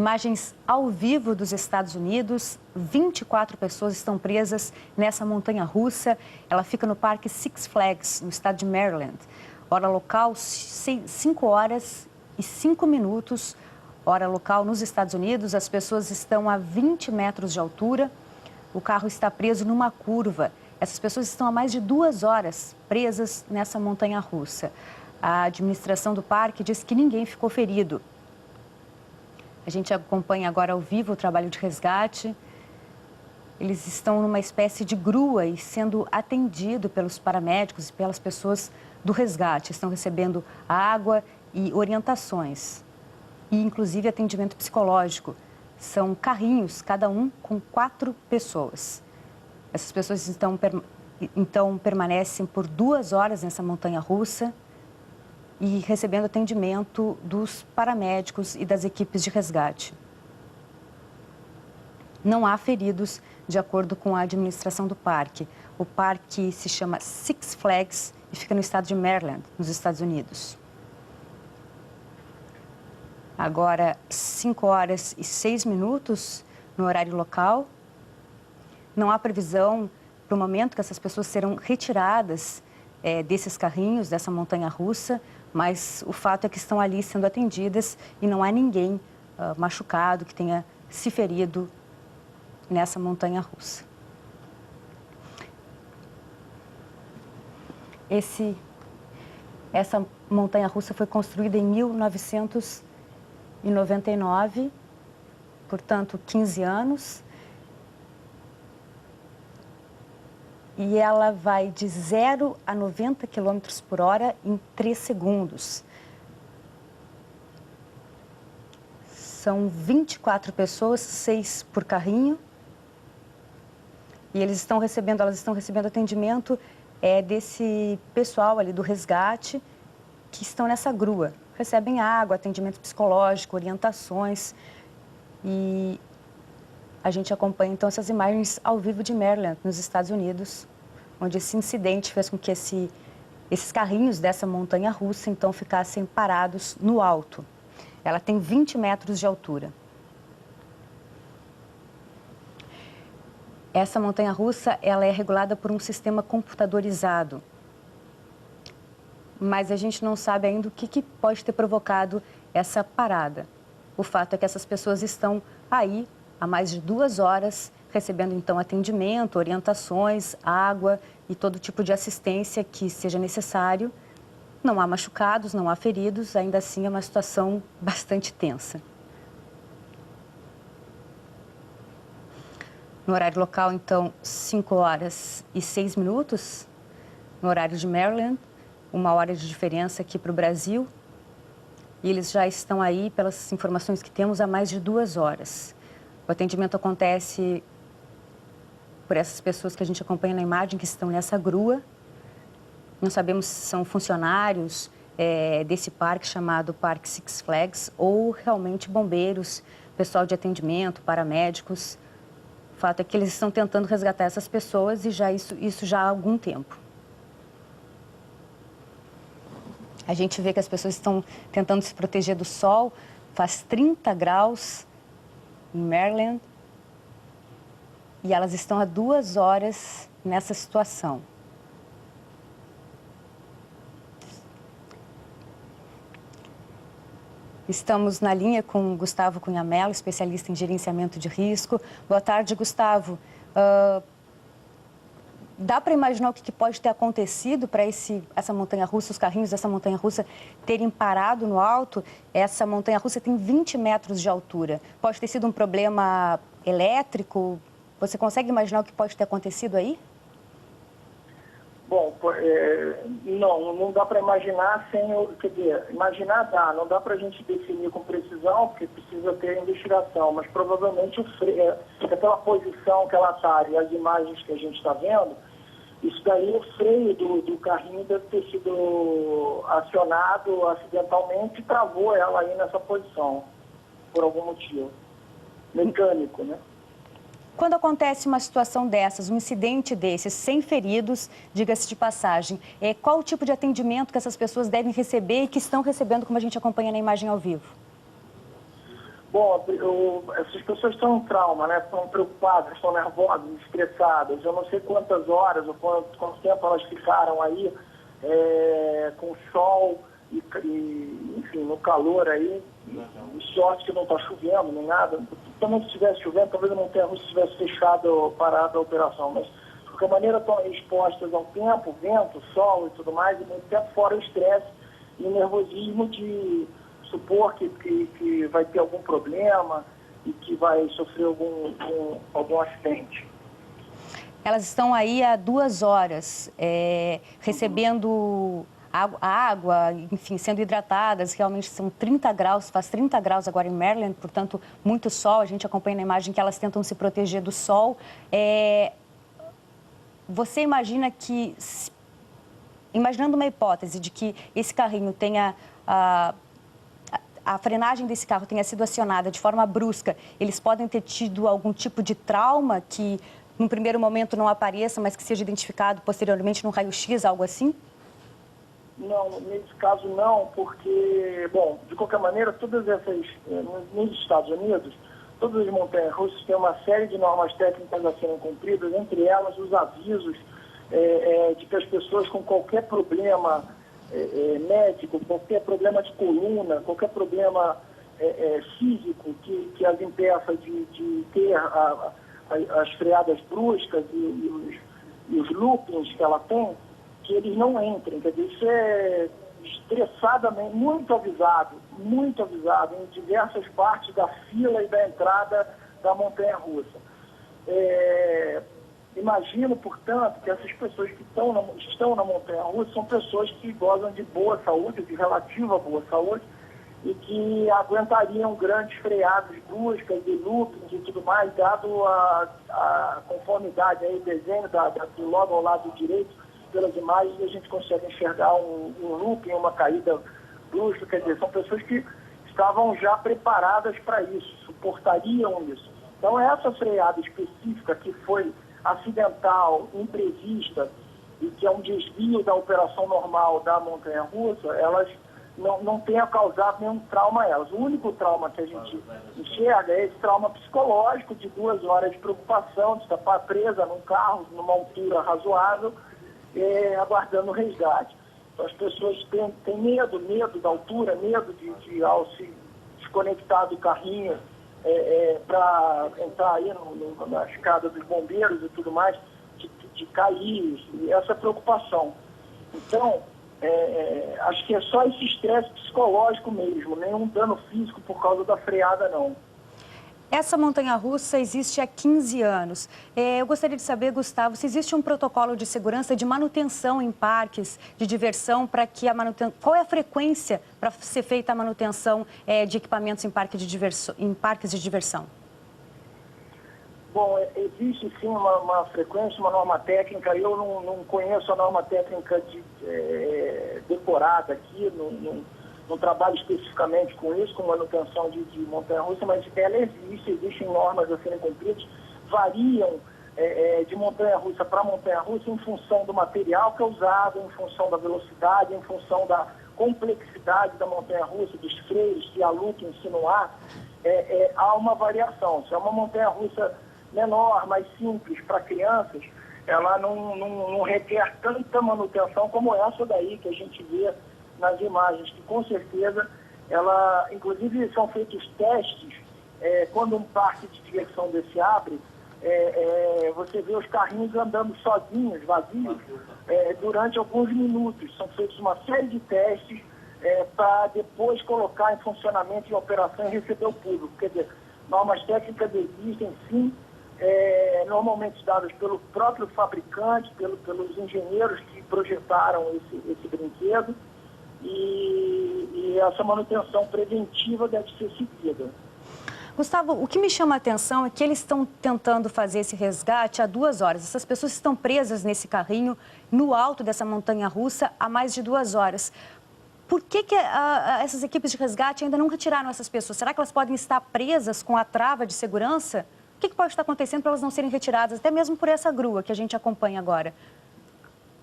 Imagens ao vivo dos Estados Unidos. 24 pessoas estão presas nessa montanha-russa. Ela fica no Parque Six Flags, no estado de Maryland. Hora local, 5 horas e 5 minutos. Hora local nos Estados Unidos. As pessoas estão a 20 metros de altura. O carro está preso numa curva. Essas pessoas estão há mais de 2 horas presas nessa montanha-russa. A administração do parque diz que ninguém ficou ferido. A gente acompanha agora ao vivo o trabalho de resgate. Eles estão numa espécie de grua e sendo atendidos pelos paramédicos e pelas pessoas do resgate. Estão recebendo água e orientações, e inclusive atendimento psicológico. São carrinhos, cada um com 4 pessoas. Essas pessoas então permanecem por 2 horas nessa montanha-russa e recebendo atendimento dos paramédicos e das equipes de resgate. Não há feridos, de acordo com a administração do parque. O parque se chama Six Flags e fica no estado de Maryland, nos Estados Unidos. Agora, 5 horas e 6 minutos no horário local. Não há previsão para o momento que essas pessoas serão retiradas desses carrinhos, dessa montanha-russa, mas o fato é que estão ali sendo atendidas e não há ninguém machucado que tenha se ferido nessa montanha-russa. Essa montanha-russa foi construída em 1999, portanto, 15 anos. E ela vai de 0 a 90 km por hora em 3 segundos. São 24 pessoas, 6 por carrinho. E elas estão recebendo atendimento desse pessoal ali do resgate que estão nessa grua. Recebem água, atendimento psicológico, orientações. E a gente acompanha, então, essas imagens ao vivo de Maryland, nos Estados Unidos, onde esse incidente fez com que esses carrinhos dessa montanha-russa, então, ficassem parados no alto. Ela tem 20 metros de altura. Essa montanha-russa, ela é regulada por um sistema computadorizado. Mas a gente não sabe ainda o que pode ter provocado essa parada. O fato é que essas pessoas estão aí há mais de 2 horas, recebendo então atendimento, orientações, água e todo tipo de assistência que seja necessário. Não há machucados, não há feridos, ainda assim é uma situação bastante tensa. No horário local, então, 5 horas e 6 minutos, no horário de Maryland, 1 hora de diferença aqui para o Brasil. E eles já estão aí, pelas informações que temos, há mais de 2 horas. O atendimento acontece por essas pessoas que a gente acompanha na imagem, que estão nessa grua. Não sabemos se são funcionários desse parque chamado Parque Six Flags ou realmente bombeiros, pessoal de atendimento, paramédicos. O fato é que eles estão tentando resgatar essas pessoas e isso já há algum tempo. A gente vê que as pessoas estão tentando se proteger do sol. Faz 30 graus em Maryland e elas estão há 2 horas nessa situação. Estamos na linha com o Gustavo Cunha Mello, especialista em gerenciamento de risco. Boa tarde, Gustavo. Dá para imaginar o que pode ter acontecido para essa montanha-russa, os carrinhos dessa montanha-russa terem parado no alto? Essa montanha-russa tem 20 metros de altura. Pode ter sido um problema elétrico? Você consegue imaginar o que pode ter acontecido aí? Bom, não dá para imaginar quer dizer, imaginar dá, não dá para a gente definir com precisão, porque precisa ter investigação, mas provavelmente aquela posição que ela está e as imagens que a gente está vendo, isso daí, o freio do carrinho deve ter sido acionado acidentalmente e travou ela aí nessa posição, por algum motivo mecânico, né? Quando acontece uma situação dessas, um incidente desses, sem feridos, diga-se de passagem, qual o tipo de atendimento que essas pessoas devem receber e que estão recebendo, como a gente acompanha na imagem ao vivo? Bom, essas pessoas estão em trauma, né? Estão preocupadas, estão nervosas, estressadas. Eu não sei quantas horas ou quanto tempo elas ficaram aí com sol e, enfim, no calor aí. E sorte que não está chovendo nem nada. Também se estivesse chovendo, talvez a montanha-russa tivesse fechado, parado a operação. Mas, de qualquer maneira, estão expostas ao tempo, vento, sol e tudo mais, e muito tempo fora o estresse e o nervosismo de supor que vai ter algum problema e que vai sofrer algum acidente. Elas estão aí há 2 horas, recebendo água, enfim, sendo hidratadas. Realmente são 30 graus, faz 30 graus agora em Maryland, portanto, muito sol. A gente acompanha na imagem que elas tentam se proteger do sol. Você imagina que, imaginando uma hipótese de que esse carrinho tenha... a frenagem desse carro tenha sido acionada de forma brusca, eles podem ter tido algum tipo de trauma que, num primeiro momento, não apareça, mas que seja identificado posteriormente no raio-x, algo assim? Não, nesse caso não, porque, bom, de qualquer maneira, todas essas, nos Estados Unidos, todas as montanhas-russas têm uma série de normas técnicas a serem cumpridas, entre elas os avisos de que as pessoas com qualquer problema médico, qualquer problema de coluna, qualquer problema físico que as impeça de ter as freadas bruscas e os loopings que ela tem, que eles não entrem. Quer dizer, isso é estressadamente, muito avisado em diversas partes da fila e da entrada da montanha-russa. Imagino, portanto, que essas pessoas que estão na montanha-russa são pessoas que gozam de boa saúde, de relativa boa saúde, e que aguentariam grandes freadas bruscas e loopings e tudo mais, dado a conformidade aí, o desenho do logo ao lado direito, pelas imagens, a gente consegue enxergar um looping, uma caída brusca. Quer dizer, são pessoas que estavam já preparadas para isso, suportariam isso. Então, essa freada específica que foi acidental, imprevista, e que é um desvio da operação normal da montanha-russa, elas não tenham causado nenhum trauma a elas. O único trauma que a gente enxerga é esse trauma psicológico de 2 horas de preocupação, de estar presa num carro, numa altura razoável, aguardando o resgate. Então, as pessoas têm medo da altura, medo de ao se desconectar do carrinho para entrar aí na escada dos bombeiros e tudo mais, de cair, e essa preocupação. Então, acho que é só esse estresse psicológico mesmo, nenhum dano físico por causa da freada, não. Essa montanha-russa existe há 15 anos. Eu gostaria de saber, Gustavo, se existe um protocolo de segurança de manutenção em parques de diversão para que a manutenção... Qual é a frequência para ser feita a manutenção de equipamentos em parques de diversão? Bom, existe sim uma frequência, uma norma técnica. Eu não conheço a norma técnica decorada aqui, não trabalho especificamente com isso, com manutenção de montanha-russa, mas ela existem normas a serem cumpridas, variam de montanha-russa para montanha-russa em função do material que é usado, em função da velocidade, em função da complexidade da montanha-russa, dos freios, se há looping, se não há, há uma variação. Se é uma montanha-russa menor, mais simples para crianças, ela não requer tanta manutenção como essa daí que a gente vê nas imagens, que com certeza ela, inclusive são feitos testes, quando um parque de diversão desse abre, você vê os carrinhos andando sozinhos, vazios, durante alguns minutos. São feitos uma série de testes para depois colocar em funcionamento, em operação e receber o público. Quer dizer, normas técnicas existem sim, normalmente dadas pelo próprio fabricante, pelos engenheiros que projetaram esse brinquedo, e essa manutenção preventiva deve ser seguida. Gustavo, o que me chama a atenção é que eles estão tentando fazer esse resgate há 2 horas. Essas pessoas estão presas nesse carrinho, no alto dessa montanha-russa, há mais de 2 horas. Por que essas equipes de resgate ainda não retiraram essas pessoas? Será que elas podem estar presas com a trava de segurança? O que pode estar acontecendo para elas não serem retiradas, até mesmo por essa grua que a gente acompanha agora?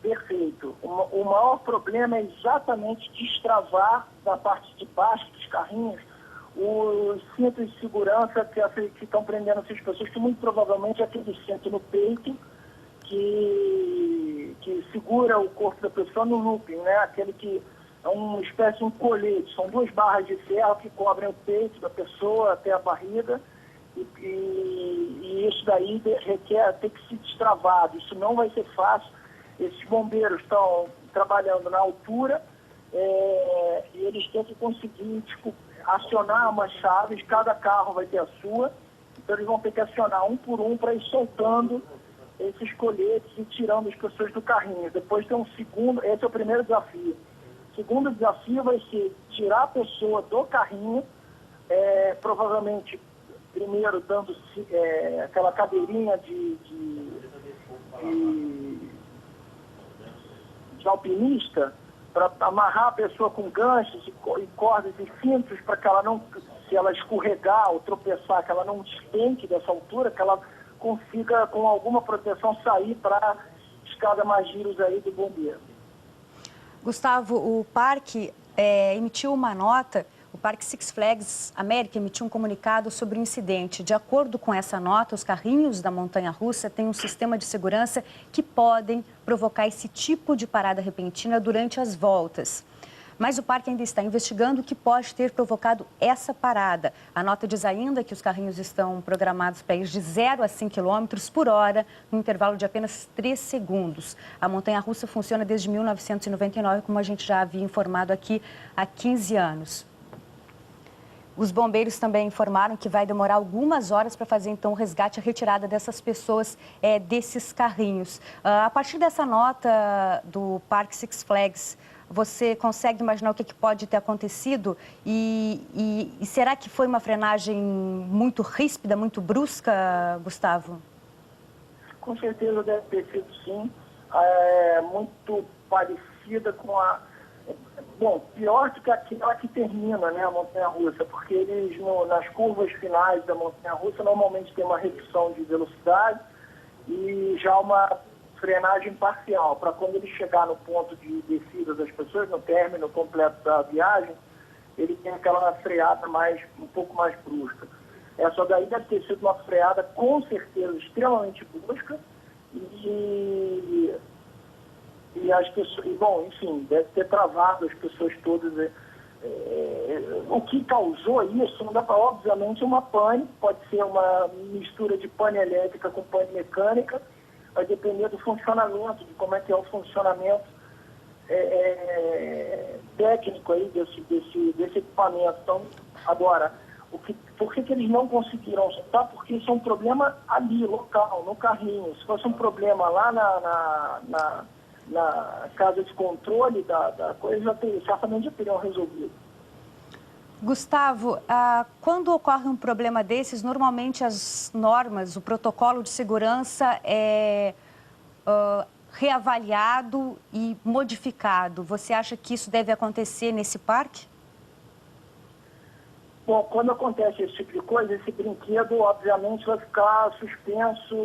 Perfeito. O maior problema é exatamente destravar da parte de baixo dos carrinhos os cintos de segurança que estão prendendo essas pessoas, que muito provavelmente é aquele cinto no peito que segura o corpo da pessoa no looping, né? Aquele que é uma espécie de um colete, são 2 barras de ferro que cobrem o peito da pessoa até a barriga, e isso daí requer ter que ser destravado, isso não vai ser fácil. Esses bombeiros estão trabalhando na altura, e eles têm que conseguir, tipo, acionar umas chaves, cada carro vai ter a sua, então eles vão ter que acionar um por um para ir soltando esses coletes e tirando as pessoas do carrinho. Depois tem um segundo, esse é o primeiro desafio. O segundo desafio vai ser tirar a pessoa do carrinho, provavelmente primeiro dando aquela cadeirinha de alpinista, para amarrar a pessoa com ganchos e cordas e cintos para que ela não, se ela escorregar ou tropeçar, que ela não despenque dessa altura, que ela consiga com alguma proteção sair para a escada Magirus aí do bombeiro. Gustavo, o parque emitiu uma nota, o Parque Six Flags América emitiu um comunicado sobre o incidente. De acordo com essa nota, os carrinhos da montanha-russa têm um sistema de segurança que podem provocar esse tipo de parada repentina durante as voltas. Mas o parque ainda está investigando o que pode ter provocado essa parada. A nota diz ainda que os carrinhos estão programados para ir de 0 a 100 km por hora, no intervalo de apenas 3 segundos. A montanha-russa funciona desde 1999, como a gente já havia informado aqui, há 15 anos. Os bombeiros também informaram que vai demorar algumas horas para fazer, então, o resgate, a retirada dessas pessoas desses carrinhos. A partir dessa nota do Parque Six Flags, você consegue imaginar o que pode ter acontecido? E será que foi uma frenagem muito ríspida, muito brusca, Gustavo? Com certeza deve ter sido, sim. Muito parecida com a... Bom, pior do que aquela que termina, né, a montanha-russa, porque eles, nas curvas finais da montanha-russa, normalmente tem uma redução de velocidade e já uma frenagem parcial, para quando ele chegar no ponto de descida das pessoas, no término completo da viagem, ele tem aquela freada um pouco mais brusca. Essa daí deve ter sido uma freada, com certeza, extremamente brusca, e as pessoas, bom, enfim, deve ter travado as pessoas todas. O que causou isso, não dá para, obviamente, uma pane, pode ser uma mistura de pane elétrica com pane mecânica, vai depender do funcionamento, de como é que é o funcionamento técnico aí desse equipamento. Então, agora, por que eles não conseguiram soltar? Porque isso é um problema ali, local, no carrinho. Se fosse um problema lá na casa de controle da coisa, certamente já teriam resolvido. Gustavo, quando ocorre um problema desses, normalmente as normas, o protocolo de segurança é reavaliado e modificado. Você acha que isso deve acontecer nesse parque? Bom, quando acontece esse tipo de coisa, esse brinquedo, obviamente, vai ficar suspenso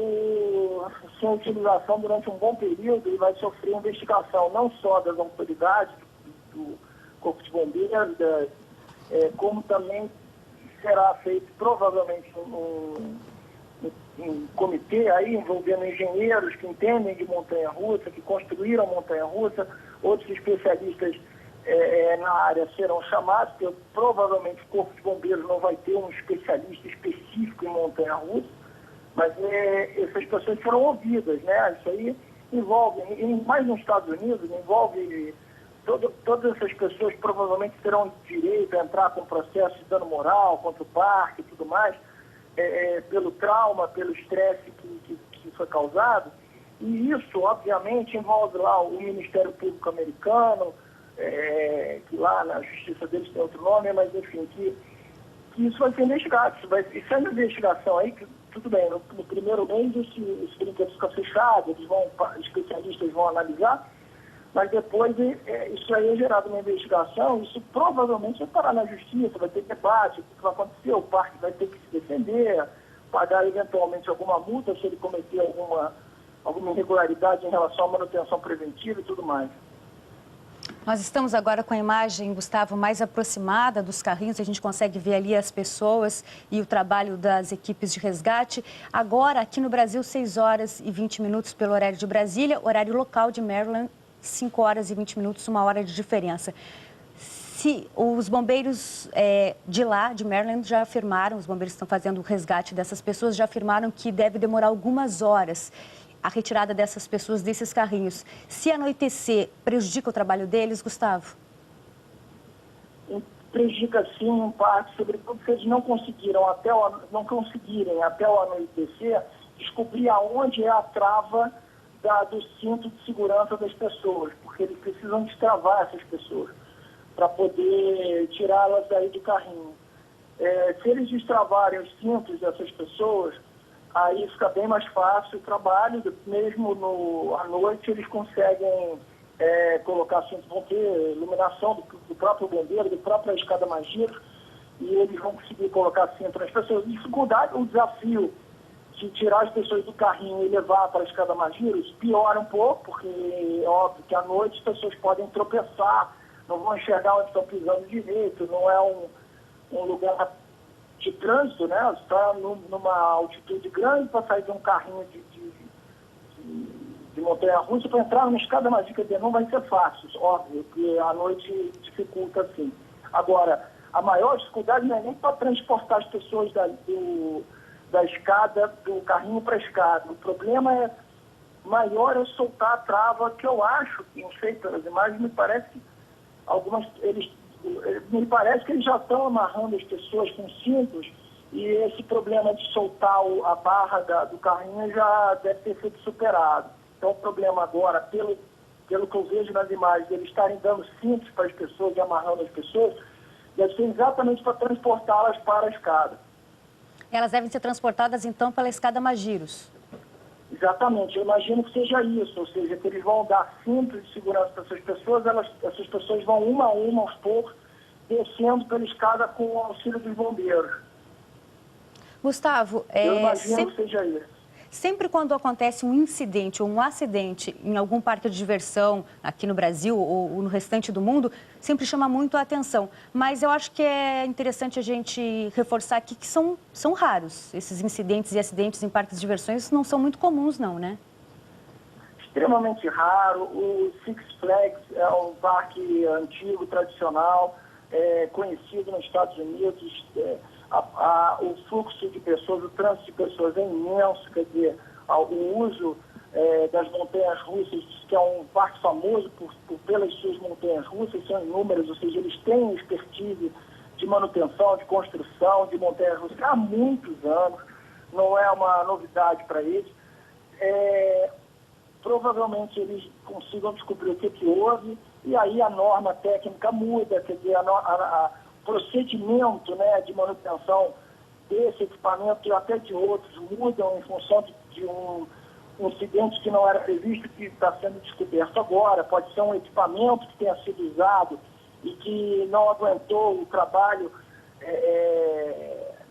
sem utilização durante um bom período e vai sofrer investigação não só das autoridades, do Corpo de Bombeiros, como também será feito provavelmente um comitê aí envolvendo engenheiros que entendem de montanha-russa, que construíram montanha-russa, outros especialistas na área serão chamados, porque provavelmente o Corpo de Bombeiros não vai ter um especialista específico em montanha-russa, mas essas pessoas foram ouvidas, né? Isso aí envolve, mais nos Estados Unidos, envolve todas essas pessoas provavelmente terão direito a entrar com processo de dano moral contra o parque e tudo mais, pelo trauma, pelo estresse que foi causado. E isso, obviamente, envolve lá o Ministério Público americano, que lá na justiça deles tem outro nome, mas enfim, que isso vai ser investigado. Isso é uma investigação aí, que tudo bem, no primeiro mês esse brinquedo fica fechado, especialistas vão analisar, mas depois isso aí é gerado uma investigação, isso provavelmente vai parar na justiça, vai ter debate, o que vai acontecer, o parque vai ter que se defender, pagar eventualmente alguma multa se ele cometer alguma irregularidade em relação à manutenção preventiva e tudo mais. Nós estamos agora com a imagem, Gustavo, mais aproximada dos carrinhos. A gente consegue ver ali as pessoas e o trabalho das equipes de resgate. Agora, aqui no Brasil, 6 horas e 20 minutos pelo horário de Brasília. Horário local de Maryland, 5 horas e 20 minutos, 1 hora de diferença. Se os bombeiros de lá, de Maryland, já afirmaram, os bombeiros que estão fazendo o resgate dessas pessoas, já afirmaram que deve demorar algumas horas a retirada dessas pessoas desses carrinhos. Se anoitecer, prejudica o trabalho deles, Gustavo? Prejudica sim, em parte, sobretudo se eles não conseguirem até o anoitecer descobrir aonde é a trava do cinto de segurança das pessoas, porque eles precisam destravar essas pessoas para poder tirá-las daí do carrinho. Se eles destravarem os cintos dessas pessoas, aí fica bem mais fácil o trabalho, mesmo à noite eles conseguem colocar cinto, vão ter iluminação do próprio bombeiro, da própria escada Magiro, e eles vão conseguir colocar cinto nas pessoas. Dificuldade, o desafio de tirar as pessoas do carrinho e levar para a escada Magiro piora um pouco, porque é óbvio que à noite as pessoas podem tropeçar, não vão enxergar onde estão pisando direito, não é um lugar de trânsito, né? Você está numa altitude grande para sair de um carrinho de montanha-russa para entrar numa escada Magiro, quer dizer, não vai ser fácil, óbvio, que à noite dificulta assim. Agora, a maior dificuldade não é nem para transportar as pessoas da escada, do carrinho para a escada. O problema maior é soltar a trava, que eu acho, não sei pelas imagens, me parece que eles já estão amarrando as pessoas com cintos e esse problema de soltar a barra do carrinho já deve ter sido superado. Então o problema agora, pelo que eu vejo nas imagens, eles estarem dando cintos para as pessoas e amarrando as pessoas, deve ser exatamente para transportá-las para a escada. Elas devem ser transportadas então pela escada Magiros. Exatamente, eu imagino que seja isso, ou seja, que eles vão dar cintos de segurança para essas pessoas, essas pessoas vão uma a uma, aos poucos, descendo pela escada com o auxílio dos bombeiros. Gustavo, eu imagino que seja isso. Sempre quando acontece um incidente ou um acidente em algum parque de diversão, aqui no Brasil ou no restante do mundo, sempre chama muito a atenção. Mas eu acho que é interessante a gente reforçar aqui que são raros. Esses incidentes e acidentes em parques de diversões não são muito comuns, não, né? Extremamente raro. O Six Flags é um parque antigo, tradicional, conhecido nos Estados Unidos. O fluxo de pessoas, o trânsito de pessoas é imenso, quer dizer, o uso das montanhas russas, que é um parque famoso pelas suas montanhas russas, são inúmeras, ou seja, eles têm expertise de manutenção, de construção de montanhas russas há muitos anos, não é uma novidade para eles. Provavelmente eles consigam descobrir o que houve, e aí a norma técnica muda, quer dizer, procedimento, né, de manutenção desse equipamento e até de outros mudam em função de um incidente que não era previsto, que está sendo descoberto agora. Pode ser um equipamento que tenha sido usado e que não aguentou o trabalho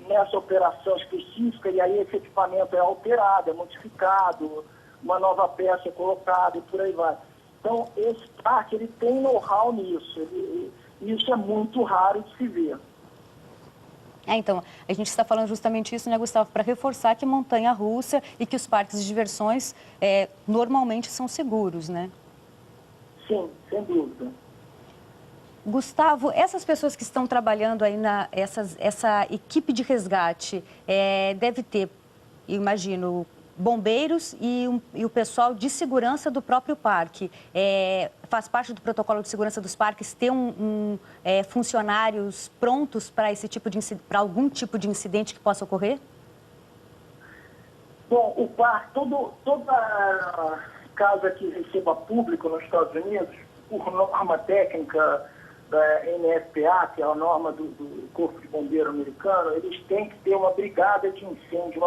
nessa operação específica, e aí esse equipamento é alterado, é modificado, uma nova peça é colocada e por aí vai. Então, esse parque ele tem know-how nisso. Isso é muito raro de se ver. Então, a gente está falando justamente isso, né, Gustavo, para reforçar que montanha-russa e que os parques de diversões normalmente são seguros, né? Sim, sem dúvida. Gustavo, essas pessoas que estão trabalhando aí essa equipe de resgate deve ter, imagino, bombeiros e o pessoal de segurança do próprio parque. Faz parte do protocolo de segurança dos parques ter funcionários prontos para para algum tipo de incidente que possa ocorrer? Bom, o parque, toda casa que receba público nos Estados Unidos, por norma técnica da NFPA, que é a norma do Corpo de Bombeiro americano, eles têm que ter uma brigada de incêndio,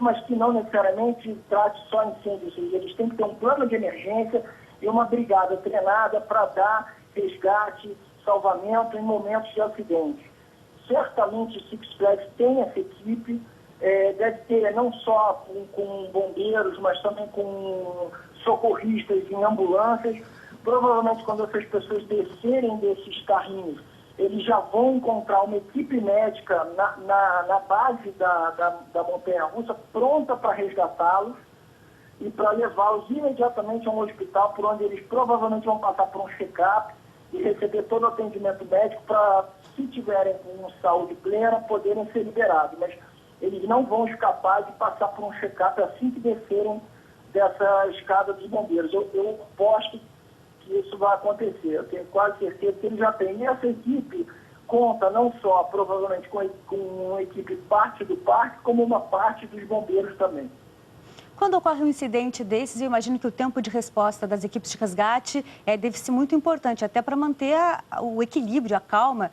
mas que não necessariamente trate só incêndio, ou seja, eles têm que ter um plano de emergência e uma brigada treinada para dar resgate, salvamento em momentos de acidente. Certamente o Six Flags tem essa equipe, deve ter não só com bombeiros, mas também com socorristas em ambulâncias, Provavelmente, quando essas pessoas descerem desses carrinhos, eles já vão encontrar uma equipe médica na base da montanha-russa pronta para resgatá-los e para levá-los imediatamente a um hospital, por onde eles provavelmente vão passar por um check-up e receber todo o atendimento médico para, se tiverem com saúde plena, poderem ser liberados. Mas eles não vão escapar de passar por um check-up assim que descerem dessa escada dos bombeiros. Eu aposto que isso vai acontecer. Eu tenho quase certeza que ele já tem. E essa equipe conta não só, provavelmente, com uma equipe parte do parque, como uma parte dos bombeiros também. Quando ocorre um incidente desses, eu imagino que o tempo de resposta das equipes de resgate deve ser muito importante, até para manter o equilíbrio, a calma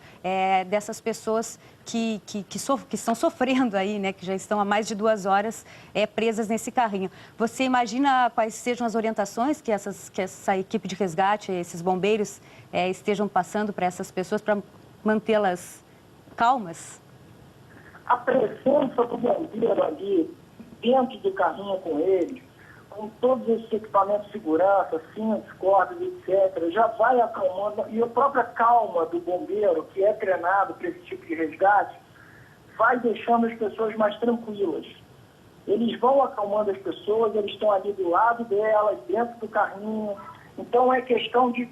dessas pessoas que estão sofrendo aí, né, que já estão há mais de 2 horas presas nesse carrinho. Você imagina quais sejam as orientações que essa equipe de resgate, esses bombeiros, estejam passando para essas pessoas para mantê-las calmas? A presença do bombeiro ali, dentro do carrinho com eles, com todos esses equipamentos de segurança, cintos, cordas, etc., já vai acalmando. E a própria calma do bombeiro, que é treinado para esse tipo de resgate, vai deixando as pessoas mais tranquilas. Eles vão acalmando as pessoas, eles estão ali do lado delas, dentro do carrinho. Então é questão de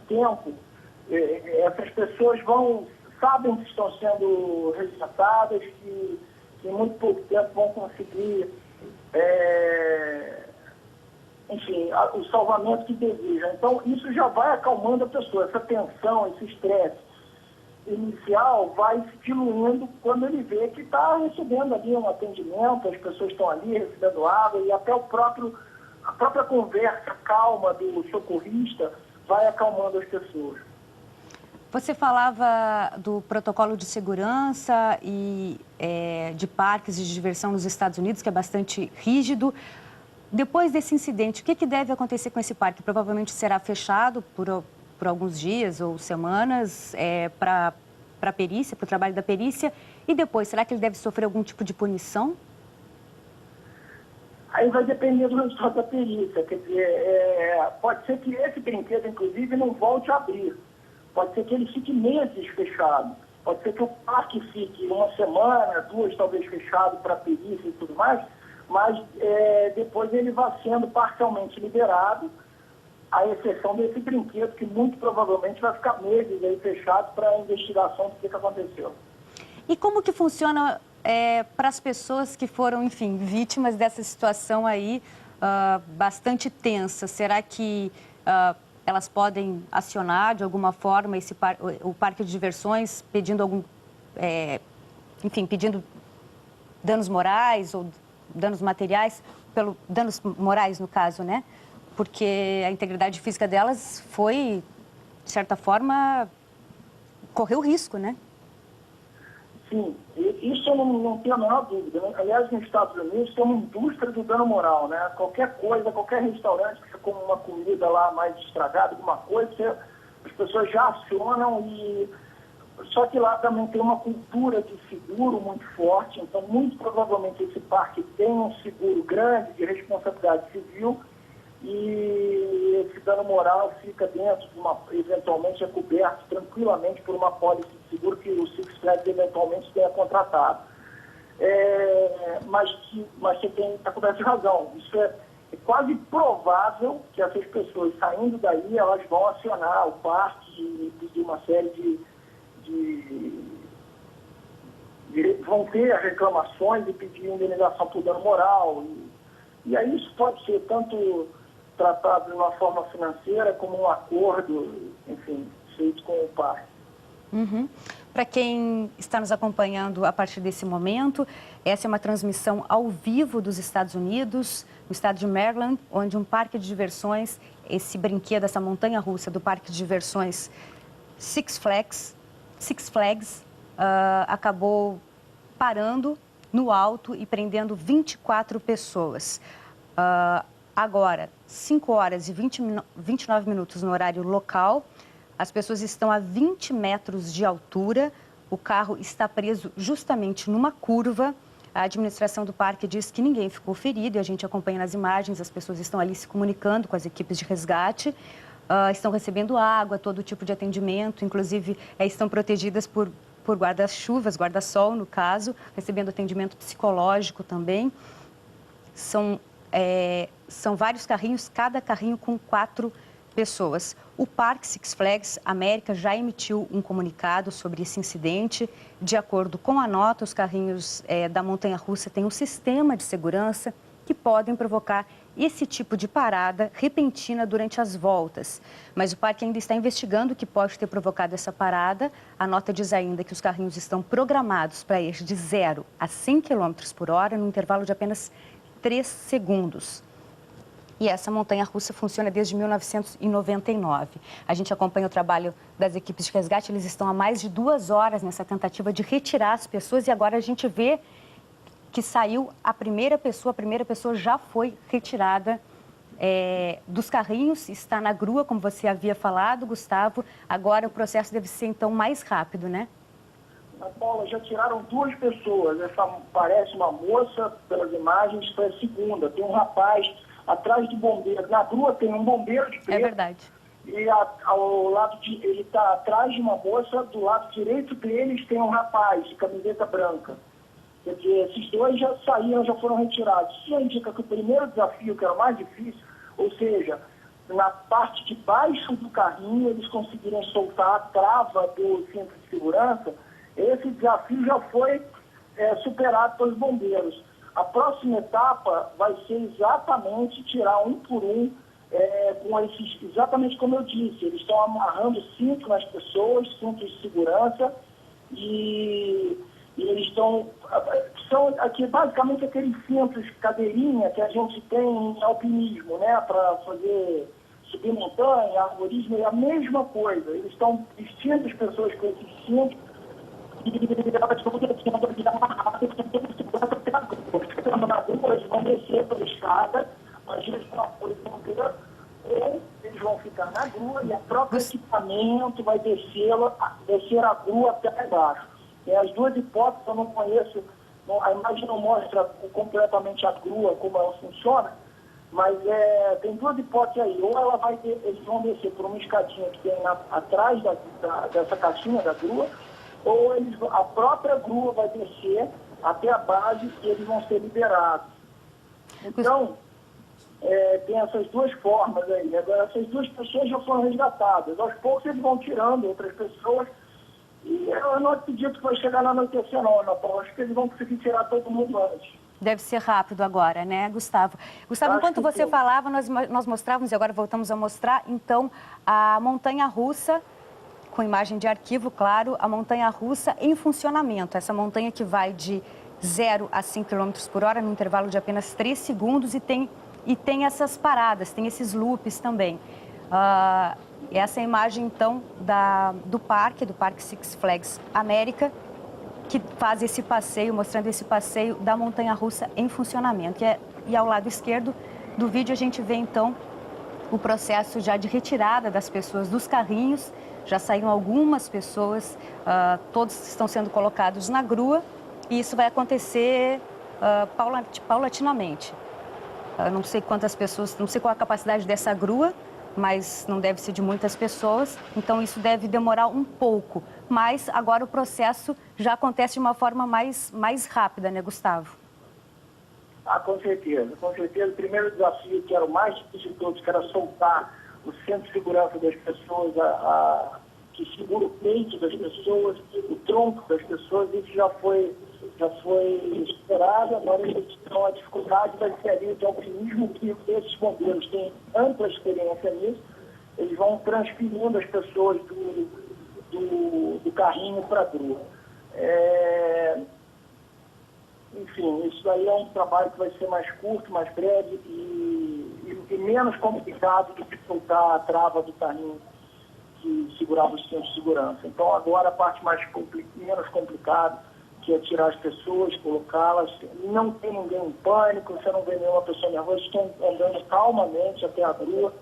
tempo. Essas pessoas sabem que estão sendo resgatadas, que em muito pouco tempo vão conseguir, enfim, o salvamento que desejam. Então, isso já vai acalmando a pessoa. Essa tensão, esse estresse inicial vai se diluindo quando ele vê que está recebendo ali um atendimento, as pessoas estão ali recebendo água e até a própria conversa calma do socorrista vai acalmando as pessoas. Você falava do protocolo de segurança e de parques de diversão nos Estados Unidos, que é bastante rígido. Depois desse incidente, o que deve acontecer com esse parque? Provavelmente será fechado por alguns dias ou semanas para a perícia, para o trabalho da perícia. E depois, será que ele deve sofrer algum tipo de punição? Aí vai depender do resultado da perícia. Quer dizer, pode ser que esse brinquedo, inclusive, não volte a abrir. Pode ser que ele fique meses fechado. Pode ser que o parque fique 1 semana, 2 talvez fechado para perícia e tudo mais, mas depois ele vai sendo parcialmente liberado, à exceção desse brinquedo, que muito provavelmente vai ficar meses aí fechado para a investigação do que aconteceu. E como que funciona para as pessoas que foram, enfim, vítimas dessa situação aí bastante tensa? Será que elas podem acionar de alguma forma o parque de diversões pedindo pedindo danos morais ou danos materiais, danos morais no caso, né? Porque a integridade física delas foi, de certa forma, correu risco, né? Sim, isso eu não tenho a menor dúvida, né? Aliás, nos Estados Unidos tem uma indústria do dano moral, né? Qualquer coisa, qualquer restaurante que você come uma comida lá mais estragada, alguma coisa, as pessoas já acionam Só que lá também tem uma cultura de seguro muito forte, então muito provavelmente esse parque tem um seguro grande de responsabilidade civil e esse dano moral fica dentro de eventualmente é coberto tranquilamente por uma pólice de seguro que o Six Flags eventualmente tenha contratado. Mas você está coberto de razão. Isso é quase provável que essas pessoas saindo daí, elas vão acionar o parque e pedir uma série vão ter reclamações e pedir indenização por dano moral. E aí isso pode ser tanto tratado de uma forma financeira como um acordo, enfim, feito com o parque. Uhum. Para quem está nos acompanhando a partir desse momento, essa é uma transmissão ao vivo dos Estados Unidos, no estado de Maryland, onde um parque de diversões, esse brinquedo, essa montanha-russa do parque de diversões Six Flags, acabou parando no alto e prendendo 24 pessoas. Agora, 5 horas e 29 minutos no horário local, as pessoas estão a 20 metros de altura, o carro está preso justamente numa curva. A administração do parque diz que ninguém ficou ferido e a gente acompanha nas imagens, as pessoas estão ali se comunicando com as equipes de resgate, estão recebendo água, todo tipo de atendimento, inclusive estão protegidas por guarda-chuvas, guarda-sol no caso, recebendo atendimento psicológico também. São vários carrinhos, cada carrinho com 4 pessoas. O Parque Six Flags América já emitiu um comunicado sobre esse incidente. De acordo com a nota, os carrinhos da montanha-russa têm um sistema de segurança que podem provocar esse tipo de parada repentina durante as voltas. Mas o parque ainda está investigando o que pode ter provocado essa parada. A nota diz ainda que os carrinhos estão programados para ir de 0 a 100 km por hora, no intervalo de apenas 3 segundos. E essa montanha-russa funciona desde 1999. A gente acompanha o trabalho das equipes de resgate, eles estão há mais de 2 horas nessa tentativa de retirar as pessoas e agora a gente vê que saiu a primeira pessoa já foi retirada dos carrinhos, está na grua, como você havia falado, Gustavo. Agora o processo deve ser, então, mais rápido, né? Na Paula, já tiraram 2 pessoas. Essa parece uma moça, pelas imagens, foi a segunda. Tem um rapaz atrás do bombeiro. Na grua tem um bombeiro de preto. É verdade. E ao lado ele está atrás de uma moça, do lado direito deles tem um rapaz de camiseta branca. Quer dizer, esses 2 já saíram, já foram retirados. Isso indica que o primeiro desafio, que era o mais difícil, ou seja, na parte de baixo do carrinho, eles conseguiram soltar a trava do cinto de segurança. Esse desafio já foi superado pelos bombeiros. A próxima etapa vai ser exatamente tirar um por um, com esses, exatamente como eu disse, eles estão amarrando cinto nas pessoas, cintos de segurança, e eles são aqui basicamente aqueles cintos cadeirinha que a gente tem em alpinismo, né, para fazer subir montanha, arborismo, é a mesma coisa. Eles estão vestindo as pessoas com esses cintos e elas estão tentando ali amarradas, tentando segurança até a grua. Ficando na grua, eles vão descer pela escada, mas eles vão apoio bombeiro, ou eles vão ficar na grua e o próprio equipamento vai descer a grua até lá embaixo. As 2 hipóteses eu não conheço, a imagem não mostra completamente a grua, como ela funciona, mas tem 2 hipóteses aí. Ou eles vão descer por uma escadinha que tem atrás dessa caixinha da grua, ou a própria grua vai descer até a base e eles vão ser liberados. Então, tem essas 2 formas aí. Agora, essas 2 pessoas já foram resgatadas. Aos poucos eles vão tirando outras pessoas. E eu não acredito que vai chegar no anoitecer, não, Ana Paula. Acho que eles vão conseguir tirar todo mundo antes. Deve ser rápido agora, né, Gustavo? Gustavo, enquanto você falava, nós mostrávamos, e agora voltamos a mostrar, então, a montanha-russa, com imagem de arquivo, claro, a montanha-russa em funcionamento. Essa montanha que vai de 0 a 5 km por hora, no intervalo de apenas 3 segundos, e tem essas paradas, tem esses loops também. Essa é a imagem, então, do Parque Six Flags América, que faz esse passeio, mostrando esse passeio da montanha-russa em funcionamento. E ao lado esquerdo do vídeo a gente vê, então, o processo já de retirada das pessoas dos carrinhos. Já saíram algumas pessoas, todos estão sendo colocados na grua, e isso vai acontecer paulatinamente. Não sei quantas pessoas, não sei qual a capacidade dessa grua, mas não deve ser de muitas pessoas, então isso deve demorar um pouco. Mas agora o processo já acontece de uma forma mais rápida, né, Gustavo? Com certeza, com certeza. O primeiro desafio, que era o mais difícil de todos, que era soltar o centro de segurança das pessoas, que segura o peito das pessoas, o tronco das pessoas, isso já foi superado. Agora eles estão a dificuldade da série de alpinismo, que esses bombeiros têm ampla experiência nisso. Eles vão transferindo as pessoas do carrinho para a grua. Enfim, isso aí é um trabalho que vai ser mais curto, mais breve e menos complicado do que soltar a trava do carrinho que segurava os cintos de segurança. Então agora a parte menos complicada, que é tirar as pessoas, colocá-las. Não tem ninguém em pânico, você não vê nenhuma pessoa nervosa, estão andando calmamente até a grua.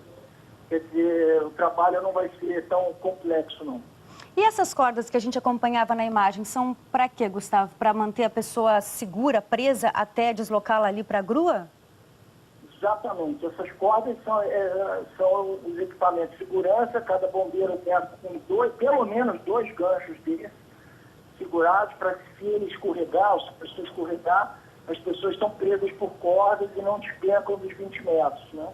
Quer dizer, o trabalho não vai ser tão complexo, não. E essas cordas que a gente acompanhava na imagem são para quê, Gustavo? Para manter a pessoa segura, presa, até deslocá-la ali para a grua? Exatamente. Essas cordas são os equipamentos de segurança. Cada bombeiro tem pelo menos dois ganchos desses segurados para, se ele escorregar, ou se a pessoa escorregar, as pessoas estão presas por cordas e não despencam dos 20 metros, né?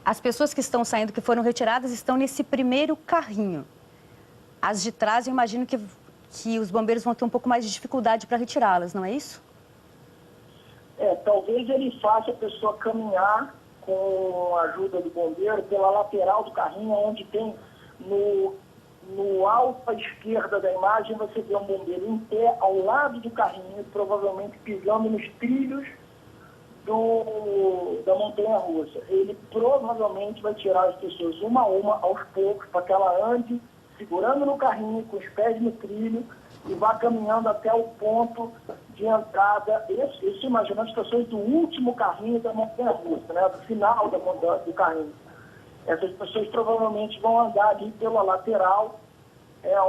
As pessoas que estão saindo, que foram retiradas, estão nesse primeiro carrinho. As de trás, eu imagino que os bombeiros vão ter um pouco mais de dificuldade para retirá-las, não é isso? Talvez ele faça a pessoa caminhar com a ajuda do bombeiro pela lateral do carrinho, onde tem no alto à esquerda da imagem, você vê um bombeiro em pé ao lado do carrinho, provavelmente pisando nos trilhos da montanha-russa. Ele provavelmente vai tirar as pessoas uma a uma, aos poucos, para que ela ande segurando no carrinho, com os pés no trilho, e vá caminhando até o ponto de entrada. Isso imaginando as pessoas do último carrinho da montanha-russa, né, do final do carrinho. Essas pessoas provavelmente vão andar ali pela lateral,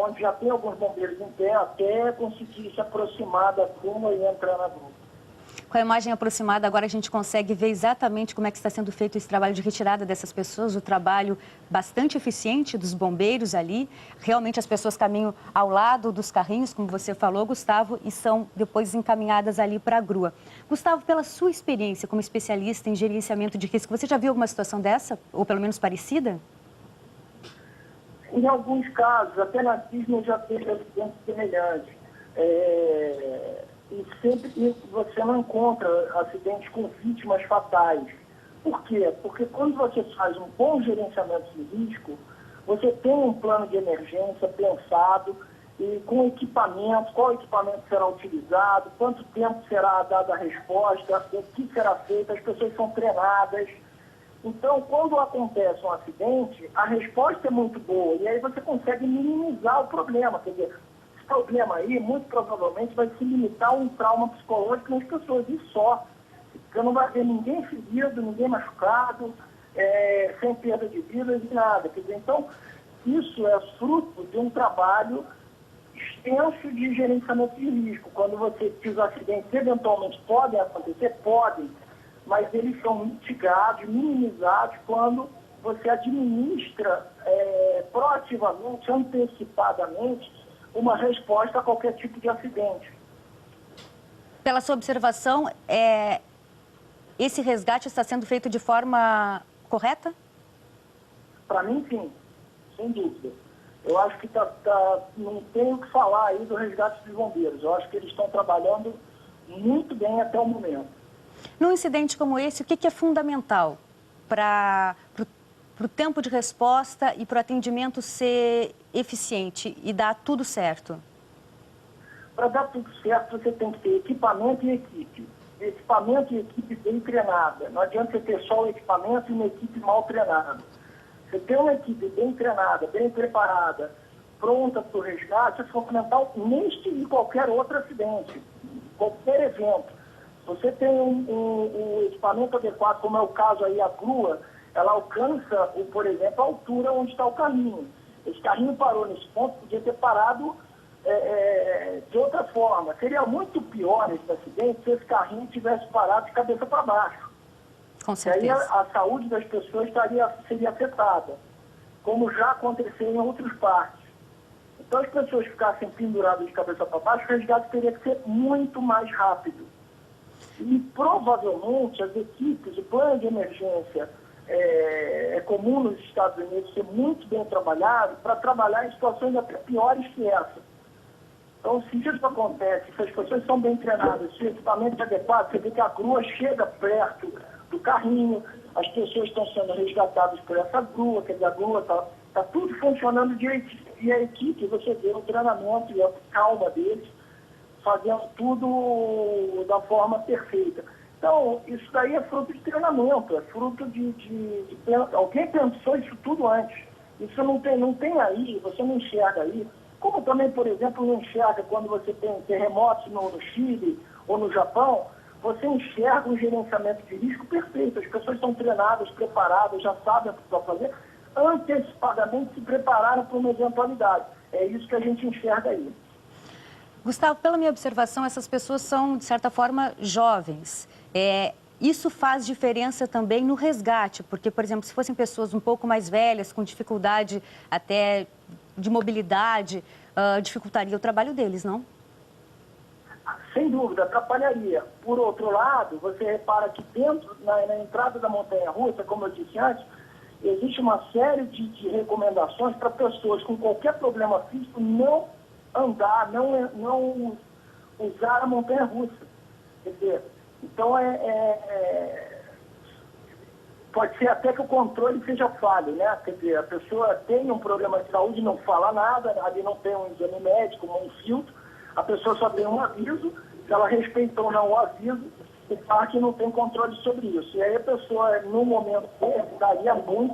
onde já tem alguns bombeiros em pé, até conseguir se aproximar da turma e entrar na gruta. Com a imagem aproximada, agora a gente consegue ver exatamente como é que está sendo feito esse trabalho de retirada dessas pessoas, o trabalho bastante eficiente dos bombeiros ali. Realmente as pessoas caminham ao lado dos carrinhos, como você falou, Gustavo, e são depois encaminhadas ali para a grua. Gustavo, pela sua experiência como especialista em gerenciamento de risco, você já viu alguma situação dessa, ou pelo menos parecida? Em alguns casos, até na Disney já teve acidentes semelhantes. E sempre você não encontra acidentes com vítimas fatais. Por quê? Porque quando você faz um bom gerenciamento de risco, você tem um plano de emergência pensado e com equipamento, qual equipamento será utilizado, quanto tempo será dada a resposta, o que será feito, as pessoas são treinadas. Então, quando acontece um acidente, a resposta é muito boa e aí você consegue minimizar o problema. Quer dizer, esse problema aí, muito provavelmente, vai se limitar a um trauma psicológico nas pessoas, e só. Porque não vai ter ninguém ferido, ninguém machucado, sem perda de vidas e nada. Quer dizer, então, isso é fruto de um trabalho extenso de gerenciamento de risco. Quando você diz acidentes, eventualmente podem acontecer, podem, mas eles são mitigados, minimizados quando você administra proativamente, antecipadamente, uma resposta a qualquer tipo de acidente. Pela sua observação, esse resgate está sendo feito de forma correta? Para mim, sim, sem dúvida. Eu acho que não tenho o que falar aí do resgate dos bombeiros. Eu acho que eles estão trabalhando muito bem até o momento. Num incidente como esse, o que é fundamental para o tempo de resposta e para o atendimento ser eficiente e dar tudo certo? Para dar tudo certo, você tem que ter equipamento e equipe. Equipamento e equipe bem treinada. Não adianta você ter só o equipamento e uma equipe mal treinada. Você ter uma equipe bem treinada, bem preparada, pronta para o resgate, é fundamental neste e qualquer outro acidente, qualquer evento. Você tem um equipamento adequado, como é o caso aí, a grua, ela alcança, por exemplo, a altura onde está o carrinho. Esse carrinho parou nesse ponto, podia ter parado de outra forma. Seria muito pior esse acidente se esse carrinho tivesse parado de cabeça para baixo. Com certeza. E aí a saúde das pessoas seria afetada, como já aconteceu em outros parques. Então, as pessoas ficassem penduradas de cabeça para baixo, o resgate teria que ser muito mais rápido. E provavelmente as equipes, o plano de emergência é comum nos Estados Unidos ser muito bem trabalhado para trabalhar em situações até piores que essa. Então, se isso acontece, se as pessoas são bem treinadas, se o equipamento é adequado, você vê que a grua chega perto do carrinho, as pessoas estão sendo resgatadas por essa grua, quer dizer, a grua está tudo funcionando direitinho. E a equipe, você vê o treinamento e a calma deles, fazendo tudo da forma perfeita. Então, isso daí é fruto de treinamento, é fruto de alguém pensou isso tudo antes. Isso não tem aí, você não enxerga aí. Como também, por exemplo, não enxerga quando você tem terremotos no Chile ou no Japão, você enxerga um gerenciamento de risco perfeito. As pessoas estão treinadas, preparadas, já sabem o que vão fazer. antecipadamente se prepararam para uma eventualidade. É isso que a gente enxerga aí. Gustavo, pela minha observação, essas pessoas são, de certa forma, jovens. Isso faz diferença também no resgate, porque, por exemplo, se fossem pessoas um pouco mais velhas, com dificuldade até de mobilidade, dificultaria o trabalho deles, não? Sem dúvida, atrapalharia. Por outro lado, você repara que dentro, na entrada da montanha-russa, como eu disse antes, existe uma série de recomendações para pessoas com qualquer problema físico não andar, não usar a montanha-russa. Quer dizer, então pode ser até que o controle seja falho, né? Quer dizer, a pessoa tem um problema de saúde, não fala nada, ali não tem um exame médico, um filtro, a pessoa só tem um aviso, se ela respeitou ou não o aviso, o parque não tem controle sobre isso. E aí a pessoa, no momento, daria muito